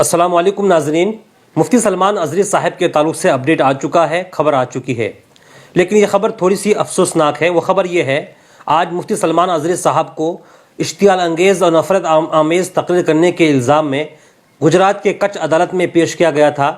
अस्सलाम वालेकुम नाजरीन। मुफ्ती सलमान अजहरी साहब के ताल्लुक से अपडेट आ चुका है, खबर आ चुकी है, लेकिन ये खबर थोड़ी सी अफसोसनाक है। वो खबर ये है, आज मुफ्ती सलमान अजहरी साहब को इश्तियाल अंगेज़ और नफरत आमेज़ तकरीर करने के इल्ज़ाम में गुजरात के कच्छ अदालत में पेश किया गया था,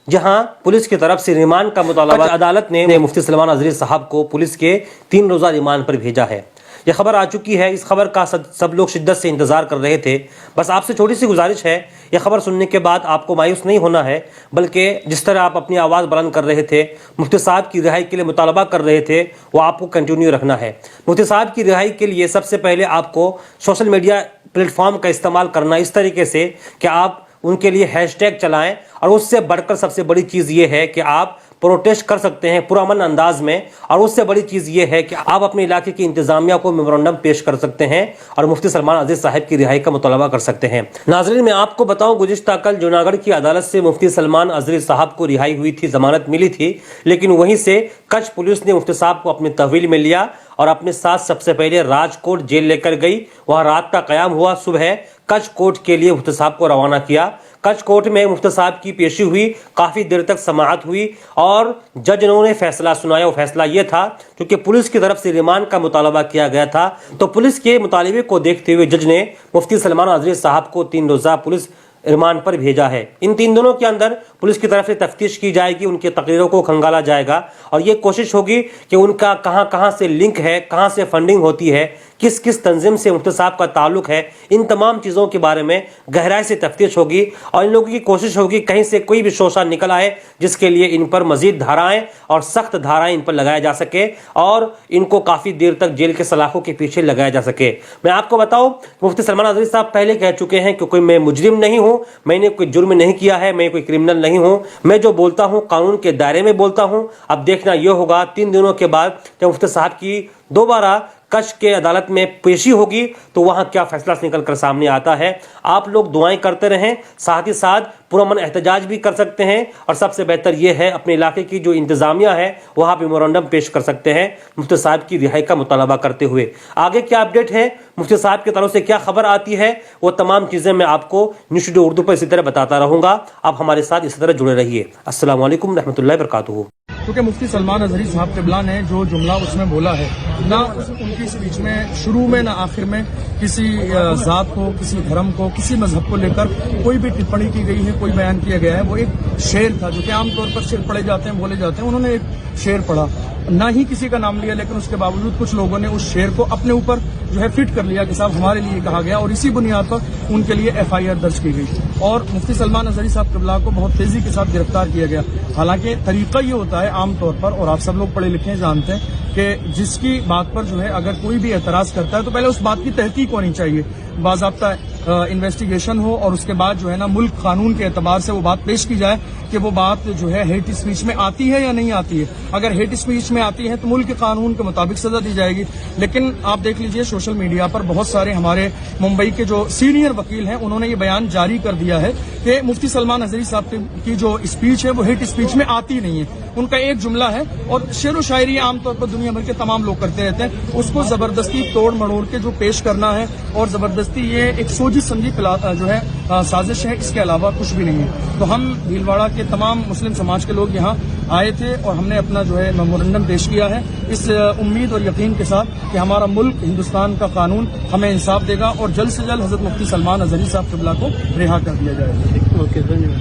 जहां पुलिस की तरफ से रिमांड का मुतालबा अदालत ने मुफ्ती सलमान अजहरी साहब को पुलिस के 3 रोज़ा रिमांड पर भेजा है। यह खबर आ चुकी है। इस खबर का सब लोग शिद्दत से इंतज़ार कर रहे थे। बस आपसे छोटी सी गुजारिश है, यह खबर सुनने के बाद आपको मायूस नहीं होना है, बल्कि जिस तरह आप अपनी आवाज़ बुलंद कर रहे थे, मुफ्ती साहब की रिहाई के लिए मुतालबा कर रहे थे, वो आपको कंटिन्यू रखना है। मुफ्ती साहब की रिहाई के लिए सबसे पहले आपको सोशल मीडिया प्लेटफॉर्म का इस्तेमाल करना इस तरीके से कि आप उनके लिए हैशटैग चलाएं, और उससे बढ़कर सबसे बड़ी चीज़ ये है कि आप प्रोटेस्ट कर सकते हैं पुरअमन अंदाज में, और उससे बड़ी चीज़ ये है कि आप अपने इलाके की इंतजामिया को मेमोरेंडम पेश कर सकते हैं और मुफ्ती सलमान अजहरी साहब की रिहाई का मुतालबा कर सकते हैं। नाज़रीन, मैं आपको बताऊं, गुज़िश्ता कल जूनागढ़ की अदालत से मुफ्ती सलमान अजहरी साहब को रिहाई हुई थी, जमानत मिली थी, लेकिन वहीं से कच्छ पुलिस ने मुफ्ती साहब को अपने तहवील में लिया और अपने साथ सबसे पहले राजकोट जेल लेकर गई। वहाँ रात का क़याम हुआ, सुबह कच्छ कोर्ट के लिए मुफ्ती साहब को रवाना किया। कच्छ कोर्ट में मुफ्ती साहब की पेशी हुई, काफ़ी देर तक समाअत हुई और जज ने फैसला सुनाया। वो फैसला ये था, क्योंकि पुलिस की तरफ से रिमांड का मुतालबा किया गया था, तो पुलिस के मुतालबे को देखते हुए जज ने मुफ्ती सलमान अजहरी साहब को 3 रोज़ा पुलिस रिमांड पर भेजा है। इन 3 दिनों के अंदर पुलिस की तरफ से तफ्तीश की जाएगी, उनके तकरीरों को खंगाला जाएगा और ये कोशिश होगी कि उनका कहां से लिंक है, कहां से फंडिंग होती है, किस किस तंजीम से मुफ्ती साहब का ताल्लुक है, इन तमाम चीज़ों के बारे में गहराई से तफ्तीश होगी और इन लोगों की कोशिश होगी कहीं से कोई भी शोषा निकल आए जिसके लिए इन पर मजीद धाराएं और सख्त धाराएं इन पर लगाया जा सके और इनको काफ़ी देर तक जेल के सलाखों के पीछे लगाया जा सके। मैं आपको बताऊं, मुफ्ती सलमान अजहरी साहब पहले कह चुके हैं कि कोई मैं मुजरिम नहीं हूं, मैंने कोई जुर्म नहीं किया है, मैं कोई क्रिमिनल नहीं हूं, मैं जो बोलता हूं कानून के दायरे में बोलता हूं। अब देखना यह होगा 3 दिनों के बाद जब मुफ्ती साहब की दोबारा कच्छ के अदालत में पेशी होगी तो वहां क्या फैसला निकल कर सामने आता है। आप लोग दुआएं करते रहें, साथ ही साथ पुरअमन एहतजाज भी कर सकते हैं और सबसे बेहतर यह है अपने इलाके की जो इंतजामिया है वहां पे मेमोरेंडम पेश कर सकते हैं मुफ्ती साहब की रिहाई का मुतालबा करते हुए। आगे क्या अपडेट है, मुफ्ती साहब की तरफ से क्या खबर आती है, वो तमाम चीज़ें मैं आपको न्यूज़ स्टूडियो उर्दू पर इसी तरह बताता रहूँगा। आप हमारे साथ इसी तरह जुड़े रहिए। अस्सलाम वालेकुम रहमतुल्लाहि व बरकातुहू। क्योंकि मुफ्ती सलमान अजहरी साहब क़िबला ने जो जुमला उसमें बोला है, ना उनकी स्पीच में शुरू में ना आखिर में किसी जात को, किसी धर्म को, किसी मजहब को लेकर कोई भी टिप्पणी की गई है, कोई बयान किया गया है। वो एक शेर था, जो कि आमतौर पर शेर पढ़े जाते हैं, बोले जाते हैं। उन्होंने एक शेर पढ़ा, ना ही किसी का नाम लिया, लेकिन उसके बावजूद कुछ लोगों ने उस शेर को अपने ऊपर जो है फिट कर लिया कि साहब हमारे लिए कहा गया, और इसी बुनियाद पर उनके लिए FIR दर्ज की गई और मुफ्ती सलमान अजहरी साहब क़िबला को बहुत तेजी के साथ गिरफ्तार किया गया। हालांकि तरीका ये होता है आमतौर पर, और आप सब लोग पढ़े लिखे हैं, जानते हैं कि जिसकी बात पर जो है अगर कोई भी एतराज करता है तो पहले उस बात की तहकीक होनी चाहिए, बाज़ाब्ता इन्वेस्टिगेशन हो और उसके बाद जो है ना मुल्क कानून के एतबार से वो बात पेश की जाए कि वो बात जो है हेट स्पीच में आती है या नहीं आती है। अगर हेट स्पीच में आती है तो मुल्क के कानून के मुताबिक सजा दी जाएगी। लेकिन आप देख लीजिए सोशल मीडिया पर बहुत सारे हमारे मुंबई के जो सीनियर वकील हैं, उन्होंने ये बयान जारी कर दिया है कि मुफ्ती सलमान अजहरी साहब की जो स्पीच है वो हेट स्पीच में आती नहीं है। उनका एक जुमला है और शेर व शायरी आमतौर पर दुनिया भर के तमाम लोग करते रहते हैं, उसको जबरदस्ती तोड़ मड़ोड़ के जो पेश करना है और जबरदस्ती ये एक सोची समझी जो है साजिश है, इसके अलावा कुछ भी नहीं है। तो हम भीलवाड़ा के तमाम मुस्लिम समाज के लोग यहाँ आए थे और हमने अपना जो है मेमोरेंडम पेश किया है इस उम्मीद और यकीन के साथ कि हमारा मुल्क, हिंदुस्तान का कानून हमें इंसाफ देगा और जल्द से जल्द हजरत मुफ्ती सलमान अजहरी साहब क़िबला को रिहा कर दिया जाएगा। ओके, धन्यवाद।